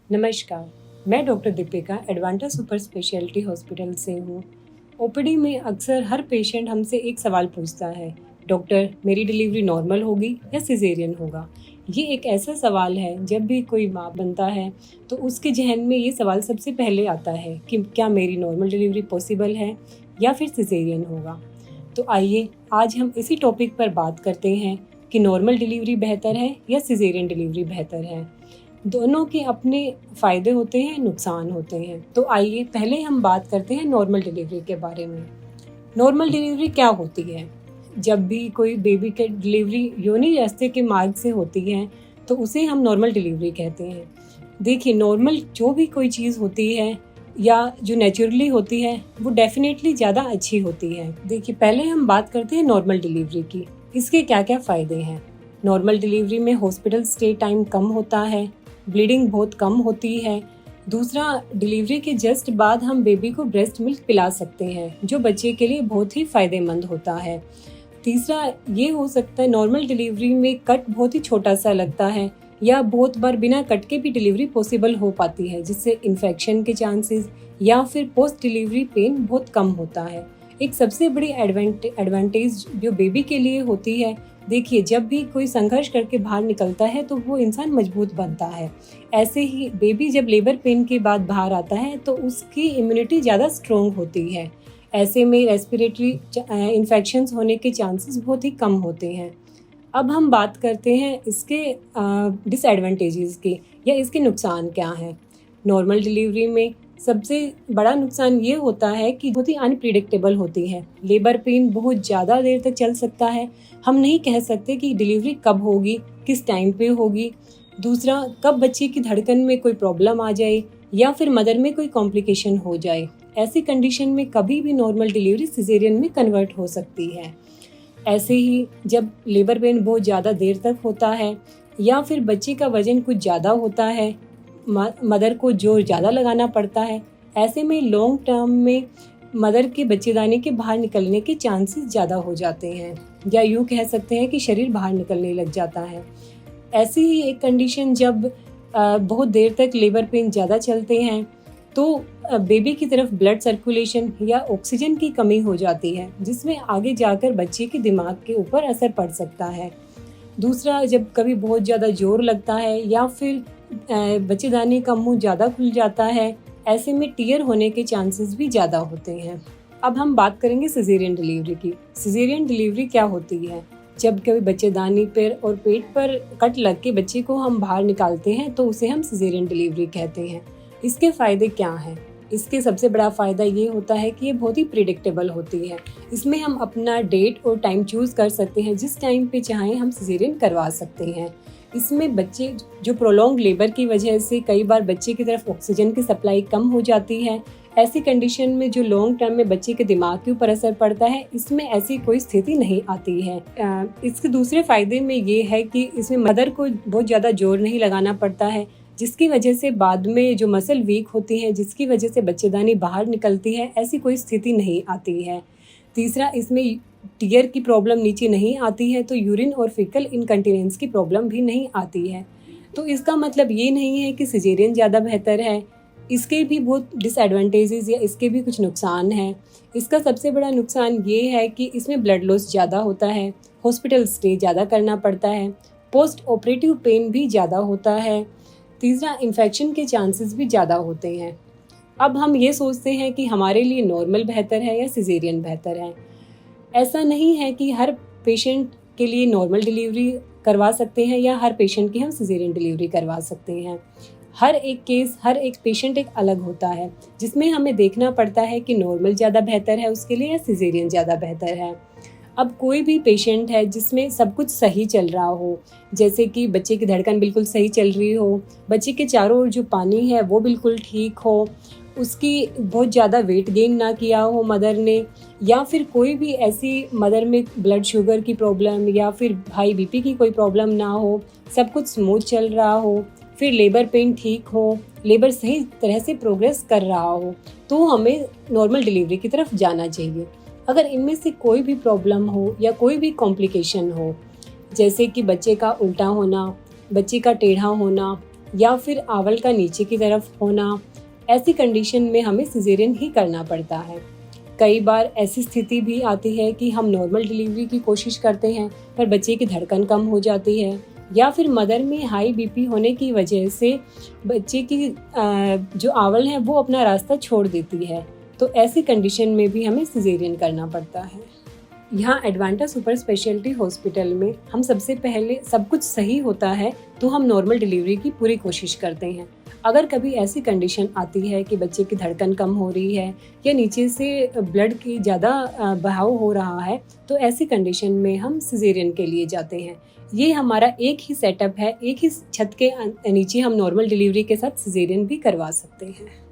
नमस्कार, मैं doctor Deepika Advanta super speciality hospital से हूँ। ओपीडी में अक्सर हर पेशेंट हमसे एक सवाल पूछता है, डॉक्टर मेरी डिलीवरी नॉर्मल होगी या सिजेरियन होगा। ये एक ऐसा सवाल है, जब भी कोई माँ बनता है तो उसके जहन में ये सवाल सबसे पहले आता है कि क्या मेरी नॉर्मल डिलीवरी पॉसिबल है या फिर सिजेरियन होगा। तो आइए आज हम इसी टॉपिक पर बात करते हैं कि नॉर्मल डिलीवरी बेहतर है या सिजेरियन डिलीवरी बेहतर है। दोनों के अपने फ़ायदे होते हैं, नुकसान होते हैं। तो आइए पहले हम बात करते हैं नॉर्मल डिलीवरी के बारे में। नॉर्मल डिलीवरी क्या होती है? जब भी कोई बेबी के डिलीवरी योनि रास्ते के मार्ग से होती है तो उसे हम नॉर्मल डिलीवरी कहते हैं। देखिए, नॉर्मल जो भी कोई चीज़ होती है या जो नेचुरली होती है वो डेफिनेटली ज़्यादा अच्छी होती है। देखिए, पहले हम बात करते हैं नॉर्मल डिलीवरी की। इसके क्या क्या फ़ायदे हैं। नॉर्मल डिलीवरी में हॉस्पिटल स्टे टाइम कम होता है, ब्लीडिंग बहुत कम होती है। दूसरा, डिलीवरी के जस्ट बाद हम बेबी को ब्रेस्ट मिल्क पिला सकते हैं, जो बच्चे के लिए बहुत ही फ़ायदेमंद होता है। तीसरा, ये हो सकता है नॉर्मल डिलीवरी में कट बहुत ही छोटा सा लगता है या बहुत बार बिना कट के भी डिलीवरी पॉसिबल हो पाती है, जिससे इन्फेक्शन के चांसेस या फिर पोस्ट डिलीवरी पेन बहुत कम होता है। एक सबसे बड़ी एडवांटेज जो बेबी के लिए होती है, देखिए, जब भी कोई संघर्ष करके बाहर निकलता है तो वो इंसान मजबूत बनता है। ऐसे ही बेबी जब लेबर पेन के बाद बाहर आता है तो उसकी इम्यूनिटी ज़्यादा स्ट्रॉन्ग होती है। ऐसे में रेस्पिरेटरी इन्फेक्शंस होने के चांसेस बहुत ही कम होते हैं। अब हम बात करते हैं इसके डिसएडवांटेजेस के या इसके नुकसान क्या हैं। नॉर्मल डिलीवरी में सबसे बड़ा नुकसान ये होता है कि बहुत ही अनप्रिडिक्टेबल होती है। लेबर पेन बहुत ज़्यादा देर तक चल सकता है। हम नहीं कह सकते कि डिलीवरी कब होगी, किस टाइम पे होगी। दूसरा, कब बच्चे की धड़कन में कोई प्रॉब्लम आ जाए या फिर मदर में कोई कॉम्प्लिकेशन हो जाए। ऐसी कंडीशन में कभी भी नॉर्मल डिलीवरी सिजेरियन में कन्वर्ट हो सकती है। ऐसे ही जब लेबर पेन बहुत ज़्यादा देर तक होता है या फिर बच्चे का वजन कुछ ज़्यादा होता है, मदर को जोर ज़्यादा लगाना पड़ता है, ऐसे में लॉन्ग टर्म में मदर के बच्चेदानी के बाहर निकलने के चांसेस ज़्यादा हो जाते हैं, या यूँ कह सकते हैं कि शरीर बाहर निकलने लग जाता है। ऐसी ही एक कंडीशन जब बहुत देर तक लेबर पेन ज़्यादा चलते हैं तो बेबी की तरफ ब्लड सर्कुलेशन या ऑक्सीजन की कमी हो जाती है, जिसमें आगे जाकर बच्चे के दिमाग के ऊपर असर पड़ सकता है। दूसरा, जब कभी बहुत ज़्यादा जोर लगता है या फिर बच्चेदानी का मुंह ज़्यादा खुल जाता है, ऐसे में टीयर होने के चांसेस भी ज़्यादा होते हैं। अब हम बात करेंगे सिजेरियन डिलीवरी की। सिजेरियन डिलीवरी क्या होती है? जब कभी बच्चेदानी पर और पेट पर कट लग के बच्चे को हम बाहर निकालते हैं तो उसे हम सिजेरियन डिलीवरी कहते हैं। इसके फ़ायदे क्या हैं? इसके सबसे बड़ा फ़ायदा ये होता है कि ये बहुत ही प्रिडिक्टेबल होती है। इसमें हम अपना डेट और टाइम चूज़ कर सकते हैं, जिस टाइम पे चाहें हम सिजेरियन करवा सकते हैं। इसमें बच्चे जो प्रोलॉन्ग लेबर की वजह से कई बार बच्चे की तरफ ऑक्सीजन की सप्लाई कम हो जाती है, ऐसी कंडीशन में जो लॉन्ग टर्म में बच्चे के दिमाग के ऊपर असर पड़ता है, इसमें ऐसी कोई स्थिति नहीं आती है। इसके दूसरे फ़ायदे में ये है कि इसमें मदर को बहुत ज़्यादा जोर नहीं लगाना पड़ता है, जिसकी वजह से बाद में जो मसल वीक होती है, जिसकी वजह से बच्चेदानी बाहर निकलती है, ऐसी कोई स्थिति नहीं आती है। तीसरा, इसमें टीयर की प्रॉब्लम नीचे नहीं आती है, तो यूरिन और फीकल इनकंटिनेंस की प्रॉब्लम भी नहीं आती है। तो इसका मतलब ये नहीं है कि सिजेरियन ज़्यादा बेहतर है। इसके भी बहुत डिसएडवांटेजेस या इसके भी कुछ नुकसान हैं। इसका सबसे बड़ा नुकसान ये है कि इसमें ब्लड लॉस ज़्यादा होता है, हॉस्पिटल स्टे ज़्यादा करना पड़ता है, पोस्ट ऑपरेटिव पेन भी ज़्यादा होता है। तीसरा, इन्फेक्शन के चांसेस भी ज़्यादा होते हैं। अब हम ये सोचते हैं कि हमारे लिए नॉर्मल बेहतर है या सिजेरियन बेहतर है। ऐसा नहीं है कि हर पेशेंट के लिए नॉर्मल डिलीवरी करवा सकते हैं या हर पेशेंट की हम सिजेरियन डिलीवरी करवा सकते हैं। हर एक केस, हर एक पेशेंट एक अलग होता है, जिसमें हमें देखना पड़ता है कि नॉर्मल ज़्यादा बेहतर है उसके लिए या सिजेरियन ज़्यादा बेहतर है। अब कोई भी पेशेंट है जिसमें सब कुछ सही चल रहा हो, जैसे कि बच्चे की धड़कन बिल्कुल सही चल रही हो, बच्चे के चारों ओर जो पानी है वो बिल्कुल ठीक हो, उसकी बहुत ज़्यादा वेट गेन ना किया हो मदर ने, या फिर कोई भी ऐसी मदर में ब्लड शुगर की प्रॉब्लम या फिर हाई बीपी की कोई प्रॉब्लम ना हो, सब कुछ स्मूथ चल रहा हो, फिर लेबर पेन ठीक हो, लेबर सही तरह से प्रोग्रेस कर रहा हो, तो हमें नॉर्मल डिलीवरी की तरफ जाना चाहिए। अगर इनमें से कोई भी प्रॉब्लम हो या कोई भी कॉम्प्लिकेशन हो, जैसे कि बच्चे का उल्टा होना, बच्चे का टेढ़ा होना, या फिर आवल का नीचे की तरफ होना, ऐसी कंडीशन में हमें सिजेरियन ही करना पड़ता है। कई बार ऐसी स्थिति भी आती है कि हम नॉर्मल डिलीवरी की कोशिश करते हैं पर बच्चे की धड़कन कम हो जाती है, या फिर मदर में हाई बीपी होने की वजह से बच्चे की जो आवल है वो अपना रास्ता छोड़ देती है, तो ऐसी कंडीशन में भी हमें सिजेरियन करना पड़ता है। यहाँ एडवांटा सुपर स्पेशलिटी हॉस्पिटल में हम सबसे पहले सब कुछ सही होता है तो हम नॉर्मल डिलीवरी की पूरी कोशिश करते हैं। अगर कभी ऐसी कंडीशन आती है कि बच्चे की धड़कन कम हो रही है या नीचे से ब्लड की ज़्यादा बहाव हो रहा है, तो ऐसी कंडीशन में हम सिजेरियन के लिए जाते हैं। ये हमारा एक ही सेटअप है, एक ही छत के नीचे हम नॉर्मल डिलीवरी के साथ सिजेरियन भी करवा सकते हैं।